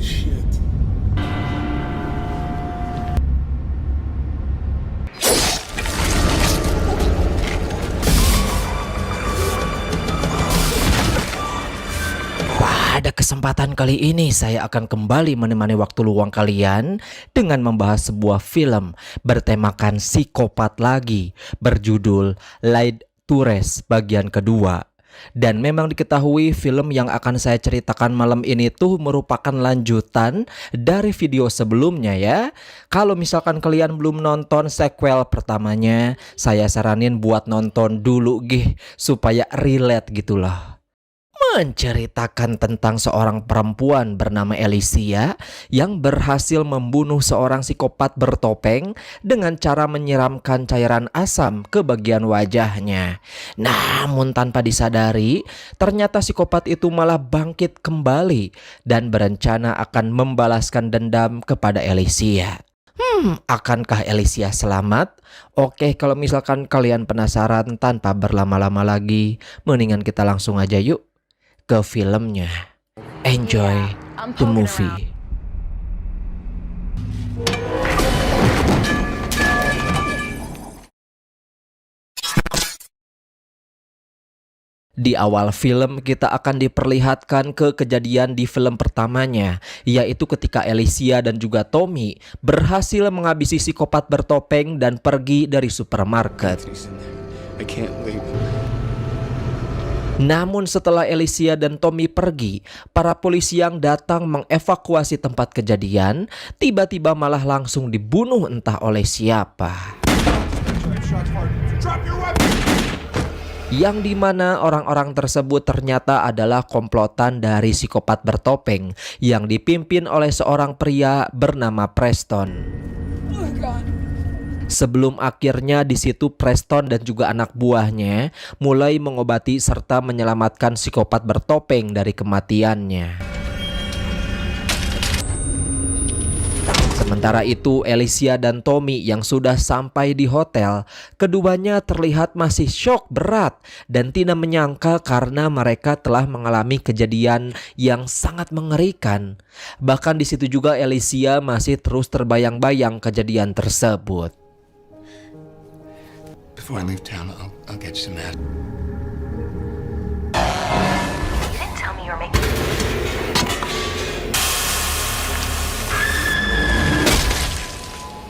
Shit. Pada kesempatan kali ini saya akan kembali menemani waktu luang kalian dengan membahas sebuah film bertemakan psikopat lagi berjudul Light Tourist bagian kedua. Dan memang diketahui film yang akan saya ceritakan malam ini tuh merupakan lanjutan dari video sebelumnya ya. Kalau misalkan kalian belum nonton sequel pertamanya, saya saranin buat nonton dulu supaya relate gitulah. Menceritakan tentang seorang perempuan bernama Alicia yang berhasil membunuh seorang psikopat bertopeng dengan cara menyiramkan cairan asam ke bagian wajahnya. Namun tanpa disadari, ternyata psikopat itu malah bangkit kembali dan berencana akan membalaskan dendam kepada Alicia. Akankah Alicia selamat? Oke, kalau misalkan kalian penasaran tanpa berlama-lama lagi, mendingan kita langsung aja yuk ke filmnya. Enjoy the movie. Di awal film kita akan diperlihatkan ke kejadian di film pertamanya, yaitu ketika Alicia dan juga Tommy berhasil menghabisi psikopat bertopeng dan pergi dari supermarket. I can't wait. Namun setelah Alicia dan Tommy pergi, para polisi yang datang mengevakuasi tempat kejadian tiba-tiba malah langsung dibunuh entah oleh siapa. Yang dimana orang-orang tersebut ternyata adalah komplotan dari psikopat bertopeng yang dipimpin oleh seorang pria bernama Preston. Sebelum akhirnya di situ Preston dan juga anak buahnya mulai mengobati serta menyelamatkan psikopat bertopeng dari kematiannya. Sementara itu Alicia dan Tommy yang sudah sampai di hotel, keduanya terlihat masih syok berat dan tidak menyangka karena mereka telah mengalami kejadian yang sangat mengerikan. Bahkan di situ juga Alicia masih terus terbayang-bayang kejadian tersebut. Before I leave town, I'll get you some mad. You didn't tell me you were making.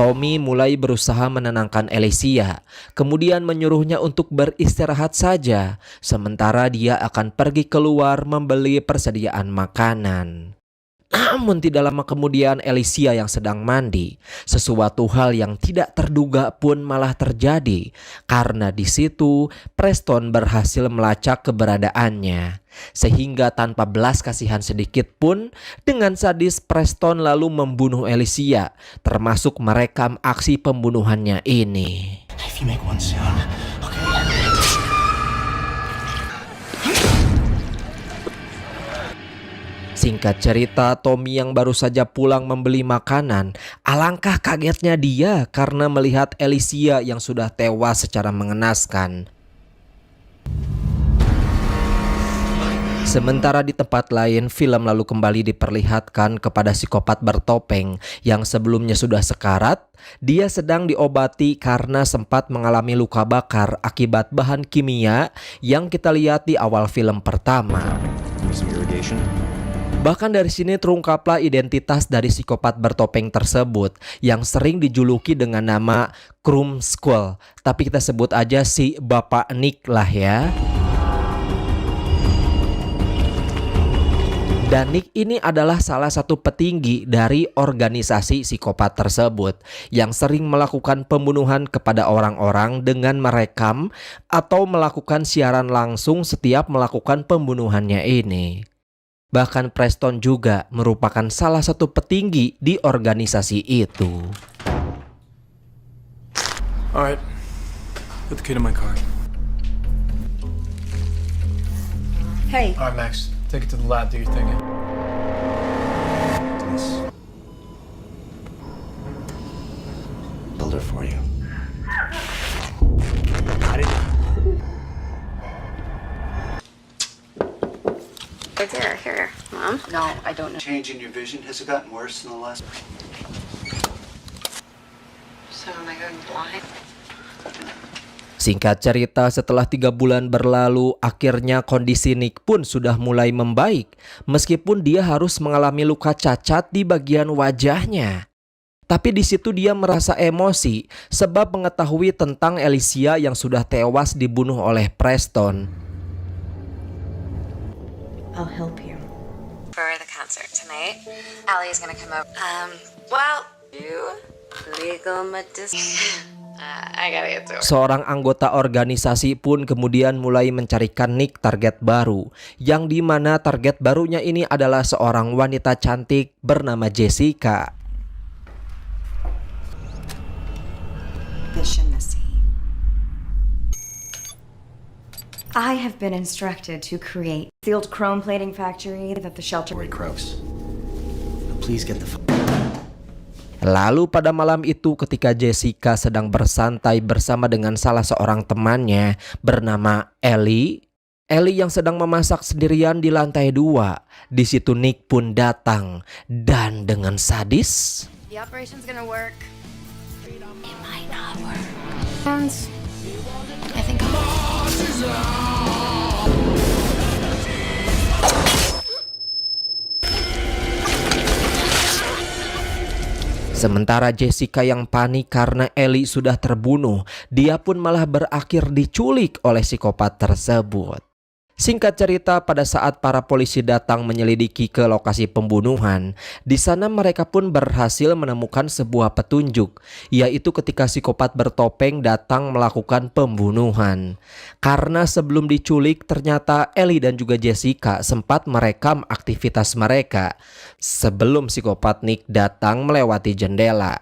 Tommy mulai berusaha menenangkan Alicia, kemudian menyuruhnya untuk beristirahat saja, sementara dia akan pergi keluar membeli persediaan makanan. Namun tidak lama kemudian Alicia yang sedang mandi, sesuatu hal yang tidak terduga pun malah terjadi karena di situ Preston berhasil melacak keberadaannya. Sehingga tanpa belas kasihan sedikit pun dengan sadis Preston lalu membunuh Alicia, termasuk merekam aksi pembunuhannya ini. If you make one sound, okay? Singkat cerita, Tommy yang baru saja pulang membeli makanan, alangkah kagetnya dia karena melihat Alicia yang sudah tewas secara mengenaskan. Sementara di tempat lain, film lalu kembali diperlihatkan kepada psikopat bertopeng yang sebelumnya sudah sekarat. Dia sedang diobati karena sempat mengalami luka bakar akibat bahan kimia yang kita lihat di awal film pertama. Some irrigation. Bahkan dari sini terungkaplah identitas dari psikopat bertopeng tersebut yang sering dijuluki dengan nama Krumskull. Tapi kita sebut aja si Bapak Nick lah ya. Dan Nick ini adalah salah satu petinggi dari organisasi psikopat tersebut yang sering melakukan pembunuhan kepada orang-orang dengan merekam atau melakukan siaran langsung setiap melakukan pembunuhannya ini. Bahkan Preston juga merupakan salah satu petinggi di organisasi itu. All right. Put the kid in my car. Hey, All right, Max. Take it to the lab. Do your thing. Build her for you. I didn't. Right there, here, Mom. No, I don't know. Change in your vision, has it gotten worse in the last? So am I going blind? Singkat cerita, setelah 3 bulan berlalu, akhirnya kondisi Nick pun sudah mulai membaik, meskipun dia harus mengalami luka cacat di bagian wajahnya. Tapi di situ dia merasa emosi sebab mengetahui tentang Alicia yang sudah tewas dibunuh oleh Preston. I'll help you. For the concert tonight, Allie is gonna come over. Well, you legal medicine. I gotta get to it. Seorang anggota organisasi pun kemudian mulai mencarikan Nick target baru, yang dimana target barunya ini adalah seorang wanita cantik bernama Jessica. I have been instructed to create sealed chrome plating factory that the shelter. Krauss. Please get the Lalu pada malam itu ketika Jessica sedang bersantai bersama dengan salah seorang temannya bernama Ellie yang sedang memasak sendirian di lantai 2. Di situ Nick pun datang dan dengan sadis, The operation's gonna work. It might not work. And I think sementara Jessica yang panik karena Ellie sudah terbunuh, dia pun malah berakhir diculik oleh psikopat tersebut. Singkat cerita, pada saat para polisi datang menyelidiki ke lokasi pembunuhan, di sana mereka pun berhasil menemukan sebuah petunjuk, yaitu ketika psikopat bertopeng datang melakukan pembunuhan. Karena sebelum diculik, ternyata Ellie dan juga Jessica sempat merekam aktivitas mereka sebelum psikopat Nick datang melewati jendela.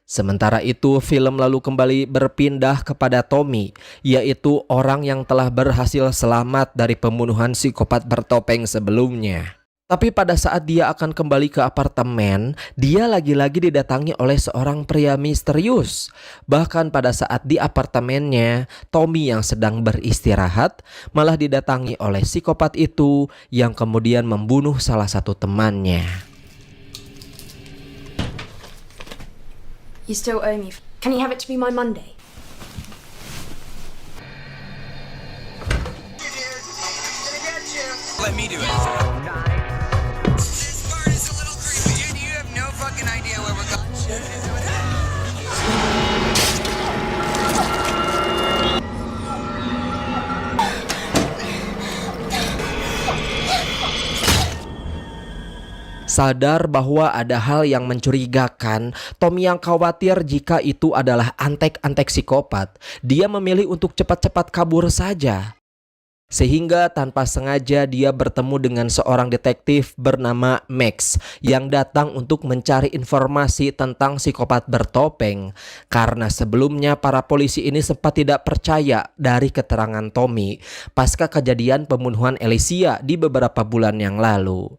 Sementara itu, film lalu kembali berpindah kepada Tommy, yaitu orang yang telah berhasil selamat dari pembunuhan psikopat bertopeng sebelumnya. Tapi pada saat dia akan kembali ke apartemen, dia lagi-lagi didatangi oleh seorang pria misterius. Bahkan pada saat di apartemennya, Tommy yang sedang beristirahat malah didatangi oleh psikopat itu yang kemudian membunuh salah satu temannya. You still owe me. Can you have it to be my Monday? Let me do it. This part is a little creepy, and you have no fucking idea where we're going. Sadar bahwa ada hal yang mencurigakan, Tommy yang khawatir jika itu adalah antek-antek psikopat, dia memilih untuk cepat-cepat kabur saja. Sehingga tanpa sengaja dia bertemu dengan seorang detektif bernama Max yang datang untuk mencari informasi tentang psikopat bertopeng. Karena sebelumnya para polisi ini sempat tidak percaya dari keterangan Tommy pasca kejadian pembunuhan Alicia di beberapa bulan yang lalu.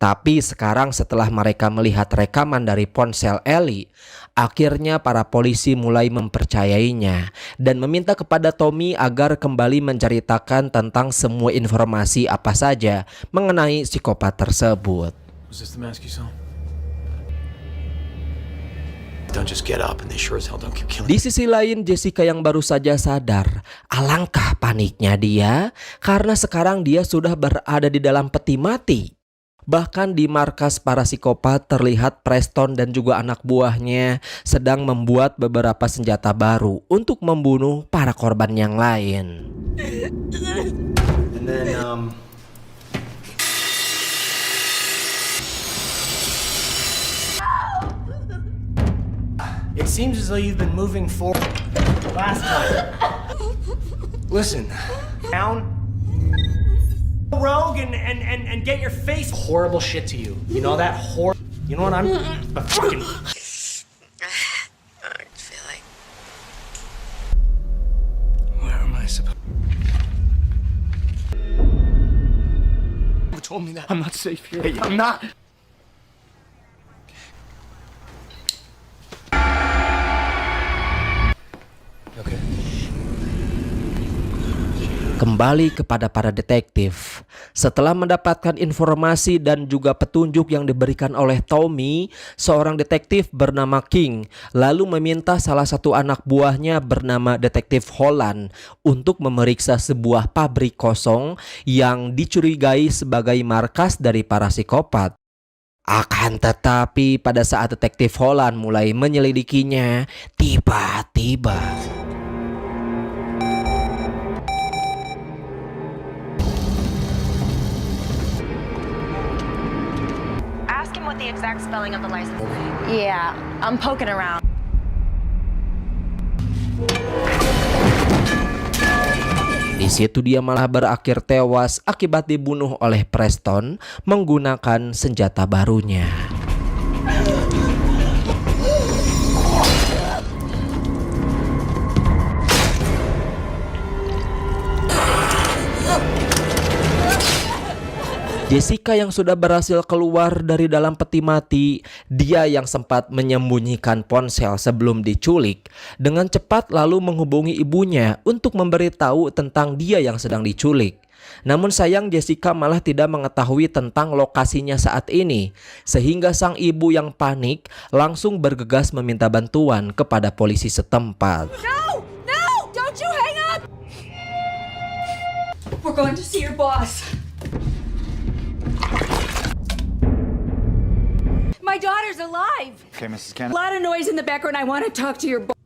Tapi sekarang setelah mereka melihat rekaman dari ponsel Ellie, akhirnya para polisi mulai mempercayainya dan meminta kepada Tommy agar kembali menceritakan tentang semua informasi apa saja mengenai psikopat tersebut. Was this the mask you saw? Don't just get up and they sure as hell don't keep killing. Di sisi lain, Jessica yang baru saja sadar, alangkah paniknya dia karena sekarang dia sudah berada di dalam peti mati. Bahkan di markas para psikopat terlihat Preston dan juga anak buahnya sedang membuat beberapa senjata baru untuk membunuh para korban yang lain. And then, it seems as though you've been moving forward. Last time. Listen, down. Rogue and get your face horrible shit to you. You know that you know what I'm a fucking I feel like where am I supposed? Who told me that? I'm not safe here. Hey, I'm not. Okay. kembali kepada para detektif. Setelah mendapatkan informasi dan juga petunjuk yang diberikan oleh Tommy, seorang detektif bernama King lalu meminta salah satu anak buahnya bernama detektif Holland untuk memeriksa sebuah pabrik kosong yang dicurigai sebagai markas dari para psikopat. Akan tetapi pada saat detektif Holland mulai menyelidikinya, tiba-tiba Ask him what the exact spelling of the license is. Yeah, I'm poking around. Di situ dia malah berakhir tewas akibat dibunuh oleh Preston menggunakan senjata barunya. Jessica yang sudah berhasil keluar dari dalam peti mati, dia yang sempat menyembunyikan ponsel sebelum diculik, dengan cepat lalu menghubungi ibunya untuk memberitahu tentang dia yang sedang diculik. Namun sayang Jessica malah tidak mengetahui tentang lokasinya saat ini, sehingga sang ibu yang panik langsung bergegas meminta bantuan kepada polisi setempat. No! No! Don't you hang up! We're going to see your boss. My daughter's alive. Okay, Mrs. A Kennedy. lot of noise in the background. I want to talk to your boss.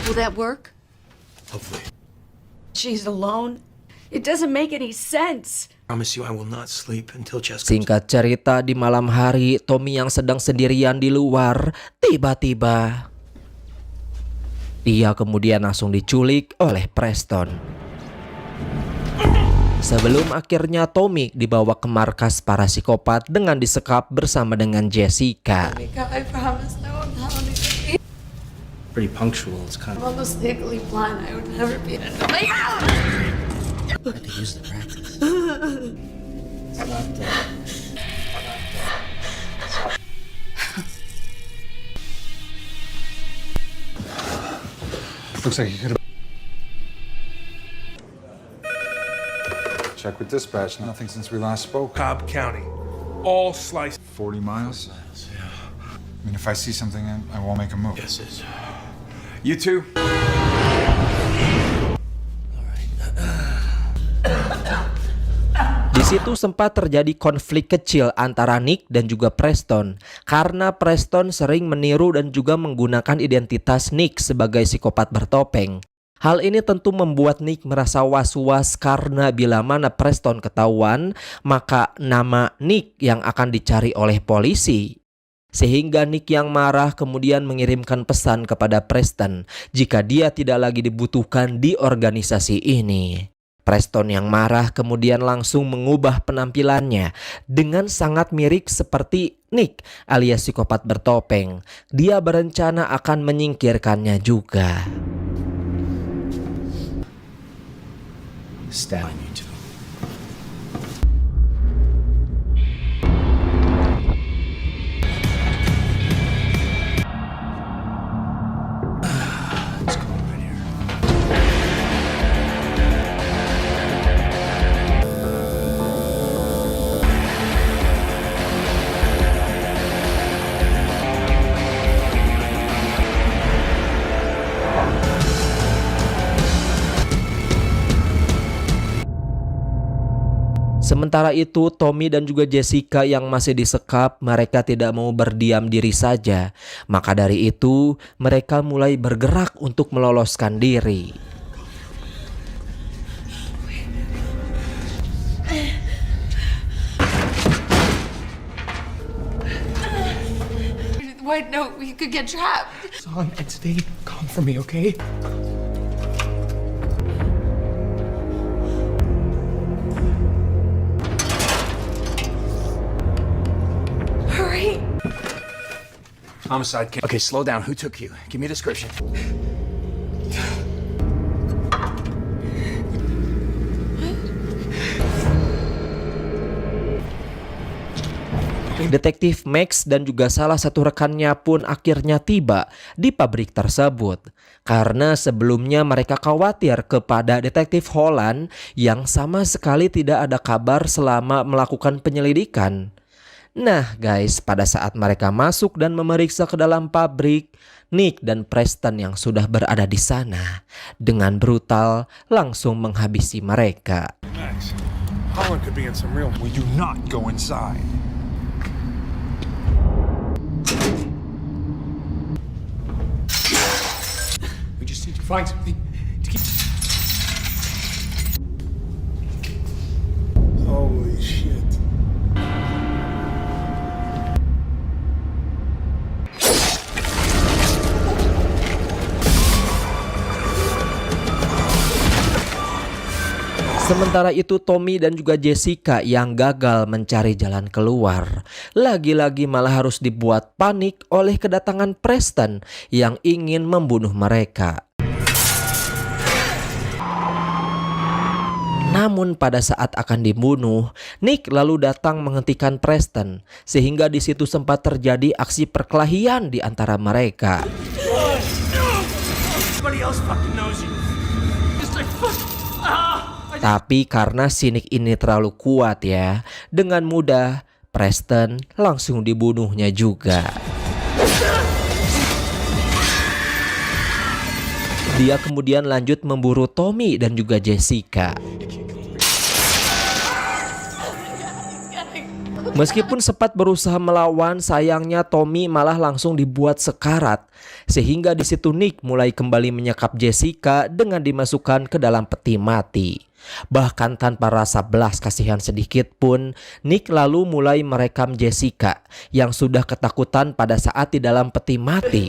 Will that work? Hopefully. She's alone. It doesn't make any sense. Promise you I will not sleep until Jess comes. Singkat cerita, di malam hari Tommy yang sedang sendirian di luar, tiba-tiba dia kemudian langsung diculik oleh Preston. Sebelum akhirnya Tommy dibawa ke markas para psikopat dengan disekap bersama dengan Jessica. I promise I won't have anything. Pretty punctual. It's kind I'm of almost legally blind. I would never be an adult. I could use the practice. It's not Looks like you could have. Check with dispatch. Nothing since we last spoke. Cobb County. All sliced. 40 miles? I mean, if I see something, I won't make a move. Yes, it's You too? Di situ sempat terjadi konflik kecil antara Nick dan juga Preston karena Preston sering meniru dan juga menggunakan identitas Nick sebagai psikopat bertopeng. Hal ini tentu membuat Nick merasa was-was karena bila mana Preston ketahuan, maka nama Nick yang akan dicari oleh polisi. Sehingga Nick yang marah kemudian mengirimkan pesan kepada Preston jika dia tidak lagi dibutuhkan di organisasi ini. Preston yang marah kemudian langsung mengubah penampilannya dengan sangat mirip seperti Nick alias psikopat bertopeng. Dia berencana akan menyingkirkannya juga. stab you too. Let's go right here. Sementara itu Tommy dan juga Jessica yang masih disekap, mereka tidak mau berdiam diri saja. Maka dari itu mereka mulai bergerak untuk meloloskan diri. Wait, no, we could get trapped. Son, and stay calm for me, okay? Hurry. Homicide case. Okay, slow down. Who took you? Give me a description. Detektif Max dan juga salah satu rekannya pun akhirnya tiba di pabrik tersebut. Karena sebelumnya mereka khawatir kepada Detektif Holland yang sama sekali tidak ada kabar selama melakukan penyelidikan. Nah guys, pada saat mereka masuk dan memeriksa ke dalam pabrik, Nick dan Preston yang sudah berada di sana dengan brutal langsung menghabisi mereka. Max, Holland could be in some real. Will you not go inside? We just need to find something to keep. Holy shit. Sementara itu Tommy dan juga Jessica yang gagal mencari jalan keluar, lagi-lagi malah harus dibuat panik oleh kedatangan Preston yang ingin membunuh mereka. Namun pada saat akan dibunuh, Nick lalu datang menghentikan Preston sehingga di situ sempat terjadi aksi perkelahian di antara mereka. Tapi karena si Nick ini terlalu kuat ya, dengan mudah Preston langsung dibunuhnya juga. Dia kemudian lanjut memburu Tommy dan juga Jessica. Meskipun sempat berusaha melawan, sayangnya Tommy malah langsung dibuat sekarat. Sehingga di situ Nick mulai kembali menyekap Jessica dengan dimasukkan ke dalam peti mati. Bahkan tanpa rasa belas kasihan sedikit pun, Nick lalu mulai merekam Jessica yang sudah ketakutan pada saat di dalam peti mati.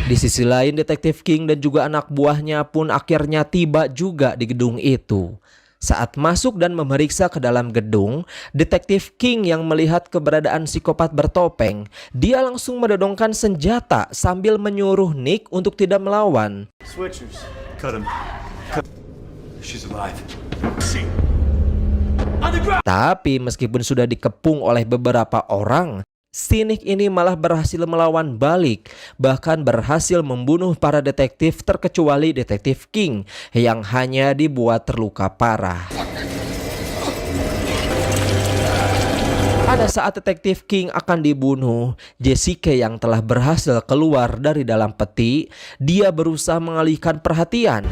Di sisi lain, Detektif King dan juga anak buahnya pun akhirnya tiba juga di gedung itu. Saat masuk dan memeriksa ke dalam gedung, Detektif King yang melihat keberadaan psikopat bertopeng, dia langsung mendodongkan senjata sambil menyuruh Nick untuk tidak melawan. Switchers. Cut him. She's alive. Tapi meskipun sudah dikepung oleh beberapa orang, si Nick ini malah berhasil melawan balik, bahkan berhasil membunuh para detektif terkecuali Detektif King yang hanya dibuat terluka parah. Pada saat Detektif King akan dibunuh, Jessica yang telah berhasil keluar dari dalam peti, dia berusaha mengalihkan perhatian.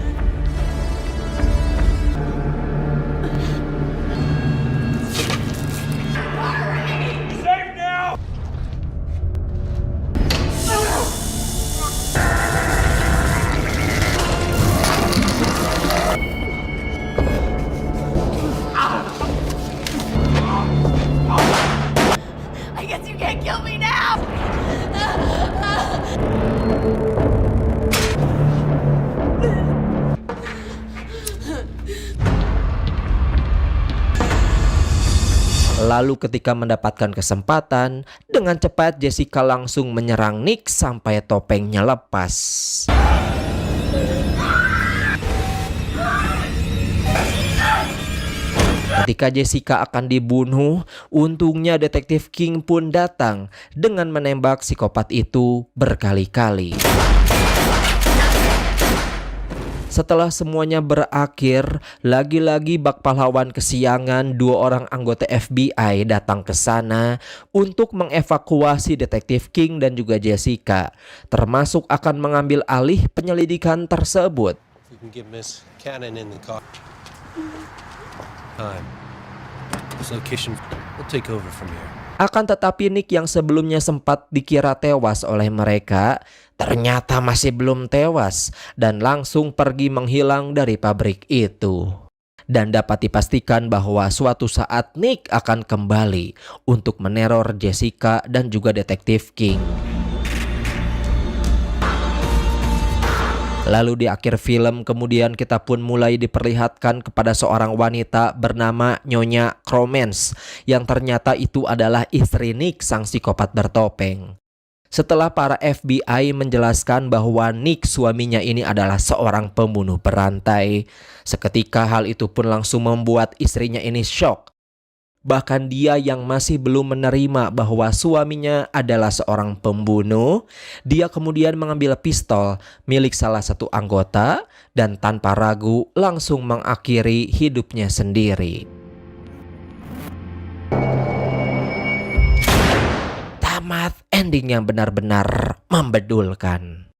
I guess you can't kill me now! Lalu ketika mendapatkan kesempatan, dengan cepat Jessica langsung menyerang Nick sampai topengnya lepas. Ketika Jessica akan dibunuh, untungnya Detektif King pun datang dengan menembak psikopat itu berkali-kali. Setelah semuanya berakhir, lagi-lagi bak pahlawan kesiangan dua orang anggota FBI datang ke sana untuk mengevakuasi Detektif King dan juga Jessica, termasuk akan mengambil alih penyelidikan tersebut. Akan tetapi Nick yang sebelumnya sempat dikira tewas oleh mereka, ternyata masih belum tewas dan langsung pergi menghilang dari pabrik itu. Dan dapat dipastikan bahwa suatu saat Nick akan kembali untuk meneror Jessica dan juga Detektif King. Lalu di akhir film kemudian kita pun mulai diperlihatkan kepada seorang wanita bernama Nyonya Cromance yang ternyata itu adalah istri Nick, sang psikopat bertopeng. Setelah para FBI menjelaskan bahwa Nick suaminya ini adalah seorang pembunuh berantai, seketika hal itu pun langsung membuat istrinya ini shock. Bahkan dia yang masih belum menerima bahwa suaminya adalah seorang pembunuh, dia kemudian mengambil pistol milik salah satu anggota dan tanpa ragu langsung mengakhiri hidupnya sendiri. Tamat, ending yang benar-benar membedulkan.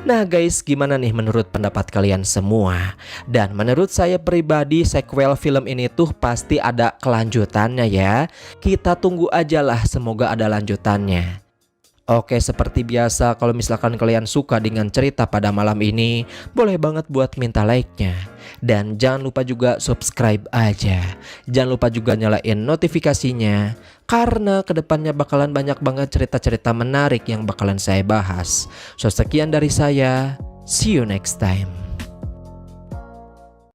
Nah guys, gimana nih menurut pendapat kalian semua? Dan menurut saya pribadi sequel film ini tuh pasti ada kelanjutannya ya. Kita tunggu aja lah, semoga ada lanjutannya. Oke, seperti biasa kalau misalkan kalian suka dengan cerita pada malam ini, boleh banget buat minta like-nya. Dan jangan lupa juga subscribe aja. Jangan lupa juga nyalain notifikasinya, karena kedepannya bakalan banyak banget cerita-cerita menarik yang bakalan saya bahas. So sekian dari saya, see you next time.